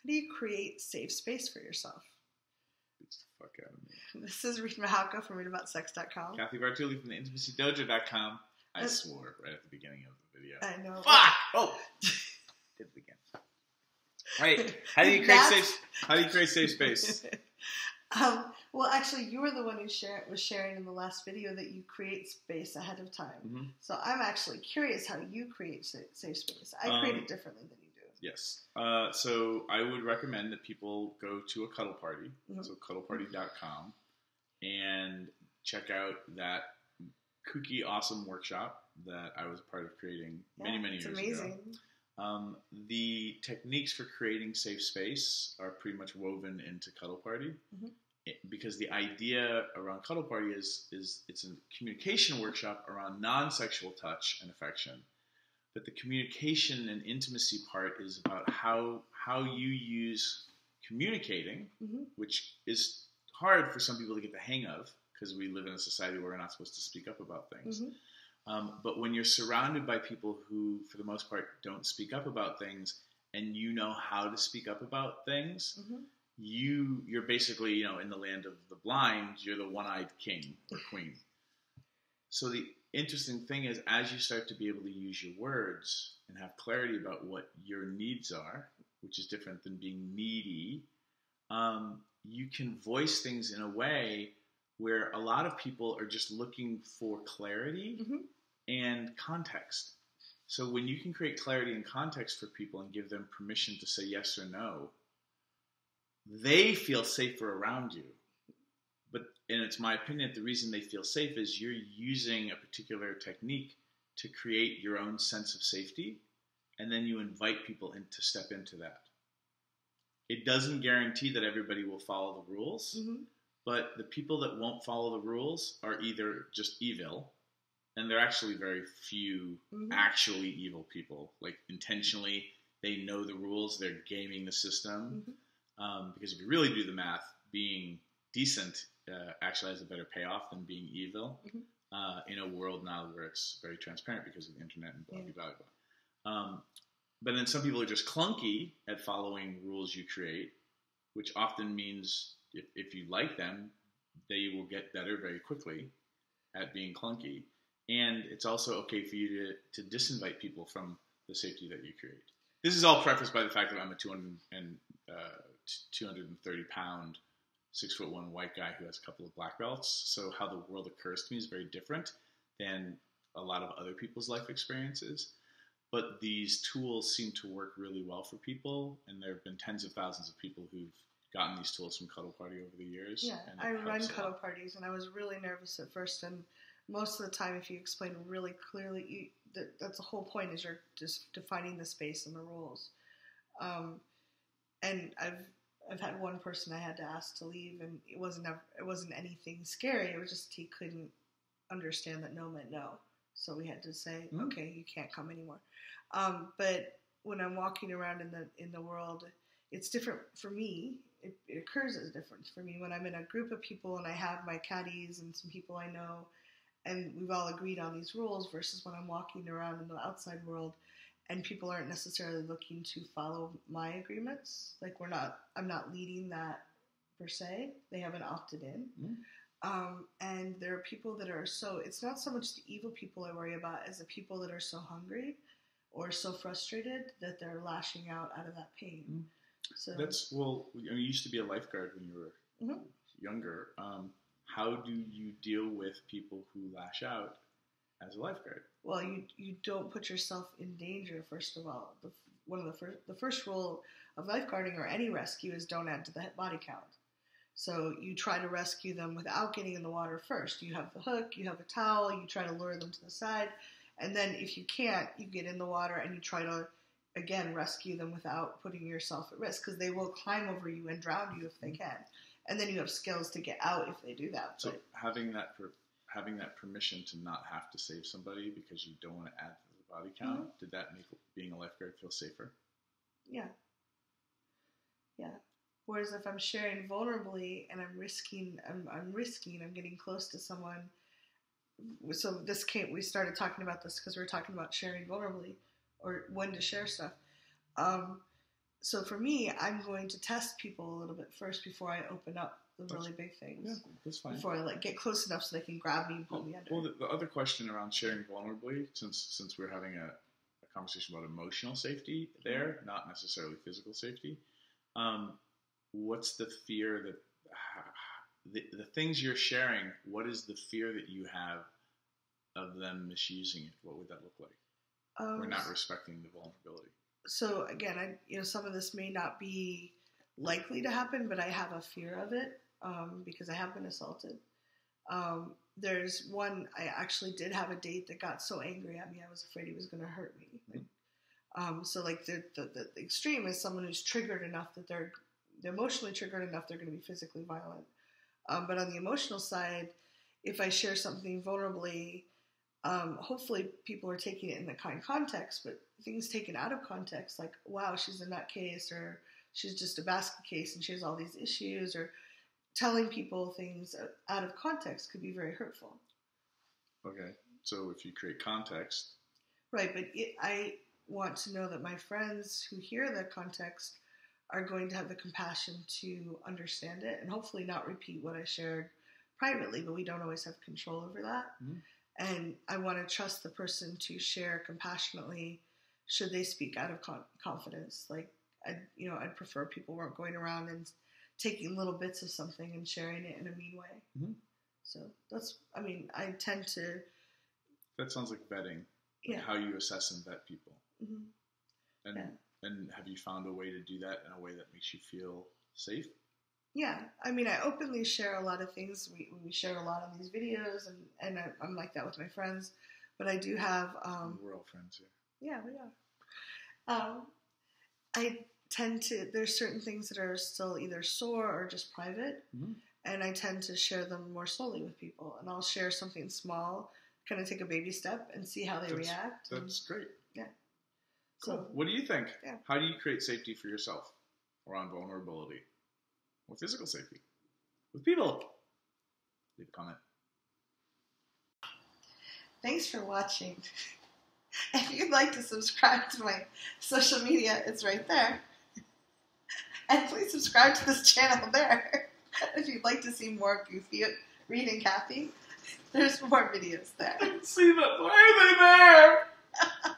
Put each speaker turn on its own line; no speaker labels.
How do you create safe space for yourself?
Beats the fuck out of me.
This is Reid from readaboutsex.com.
Cathy from TheIntimacyDojo.com. I swore right at the beginning of the video.
I know.
Fuck! Oh! Did it again. Right. How do you create safe space?
Well, actually, you were the one who was sharing in the last video that you create space ahead of time. Mm-hmm. So I'm actually curious how you create safe space. I create it differently than you do.
Yes. So I would recommend that people go to a cuddle party, so cuddleparty.com, and check out that kooky, awesome workshop that I was a part of creating many years
amazing.
Ago. The techniques for creating safe space are pretty much woven into Cuddle Party, because the idea around Cuddle Party is it's a communication workshop around non-sexual touch and affection. But the communication and intimacy part is about how you use communicating, which is hard for some people to get the hang of because we live in a society where we're not supposed to speak up about things. But when you're surrounded by people who, for the most part, don't speak up about things, and you know how to speak up about things, you're basically, in the land of the blind, you're the one-eyed king or queen. So the interesting thing is, as you start to be able to use your words and have clarity about what your needs are, which is different than being needy, you can voice things in a way where a lot of people are just looking for clarity and context. So when you can create clarity and context for people and give them permission to say yes or no, they feel safer around you. And it's my opinion that the reason they feel safe is you're using a particular technique to create your own sense of safety, and then you invite people in to step into that. It doesn't guarantee that everybody will follow the rules, but the people that won't follow the rules are either just evil, and there are actually very few actually evil people. Like, intentionally, they know the rules, they're gaming the system. Because if you really do the math, being decent actually has a better payoff than being evil in a world now where it's very transparent because of the internet and blah, blah, blah. But then some people are just clunky at following rules you create, which often means if you like them, they will get better very quickly at being clunky. And it's also okay for you to disinvite people from the safety that you create. This is all prefaced by the fact that I'm a 230-pound, 6'1" white guy who has a couple of black belts. So how the world occurs to me is very different than a lot of other people's life experiences. But these tools seem to work really well for people, and there have been tens of thousands of people who've gotten these tools from Cuddle Party over the years.
Yeah, I run Cuddle Parties, and I was really nervous at first, and most of the time, if you explain really clearly, that's the whole point, is you're just defining the space and the rules. And I've had one person I had to ask to leave, and it wasn't anything scary. It was just he couldn't understand that no meant no, so we had to say, okay, you can't come anymore. But when I'm walking around in the world, it's different for me. It occurs as different for me when I'm in a group of people and I have my caddies and some people I know, and we've all agreed on these rules, versus when I'm walking around in the outside world and people aren't necessarily looking to follow my agreements. Like, I'm not leading that per se. They haven't opted in. And there are people that are it's not so much the evil people I worry about as the people that are so hungry or so frustrated that they're lashing out of that pain. So you used to be a lifeguard when you were younger. How do you deal with people who lash out as a lifeguard? Well, you don't put yourself in danger, first of all. The first rule of lifeguarding or any rescue is don't add to the body count. So you try to rescue them without getting in the water first. You have the hook, you have a towel, you try to lure them to the side, and then if you can't, you get in the water and you try to, again, rescue them without putting yourself at risk, because they will climb over you and drown you if they can. And then you have skills to get out if they do that.
So having that permission to not have to save somebody because you don't want to add to the body count, did that make being a lifeguard feel safer?
Yeah. Whereas if I'm sharing vulnerably and I'm getting close to someone. So we started talking about this because we were talking about sharing vulnerably or when to share stuff. So for me, I'm going to test people a little bit first before I open up the really big things.
Yeah, that's fine.
Before I get close enough so they can grab me and pull me under.
Well, the other question around sharing vulnerably, since we're having a conversation about emotional safety there, not necessarily physical safety, what's the fear that the things you're sharing? What is the fear that you have of them misusing it? What would that look like? We're not respecting the vulnerability.
So again, some of this may not be likely to happen, but I have a fear of it because I have been assaulted. There's one, I actually did have a date that got so angry at me, I was afraid he was going to hurt me. So like the extreme is someone who's triggered enough that they're emotionally triggered enough they're going to be physically violent. But on the emotional side, if I share something vulnerably, hopefully people are taking it in the kind context, but things taken out of context, like, wow, she's a nutcase, or she's just a basket case and she has all these issues, or telling people things out of context could be very hurtful.
Okay, so if you create context.
Right, but I want to know that my friends who hear the context are going to have the compassion to understand it and hopefully not repeat what I shared privately, but we don't always have control over that. Mm-hmm. And I want to trust the person to share compassionately should they speak out of confidence. Like, I'd prefer people weren't going around and taking little bits of something and sharing it in a mean way. Mm-hmm. So I tend to...
That sounds like vetting. Like how you assess and vet people. Mm-hmm. And have you found a way to do that in a way that makes you feel safe?
Yeah, I openly share a lot of things. We share a lot on these videos, and I'm like that with my friends. But I do have...
we're all friends here.
Yeah, we are. I tend to... There's certain things that are still either sore or just private, mm-hmm. and I tend to share them more slowly with people. And I'll share something small, kind of take a baby step, and see how they react.
That's great.
Yeah.
Cool. So, what do you think?
Yeah.
How do you create safety for yourself around vulnerability? Or physical safety with people? Leave a comment.
Thanks for watching. If you'd like to subscribe to my social media, it's right there. And please subscribe to this channel there. If you'd like to see more goofy Reid and Cathy, there's more videos there.
See them. Why are they there?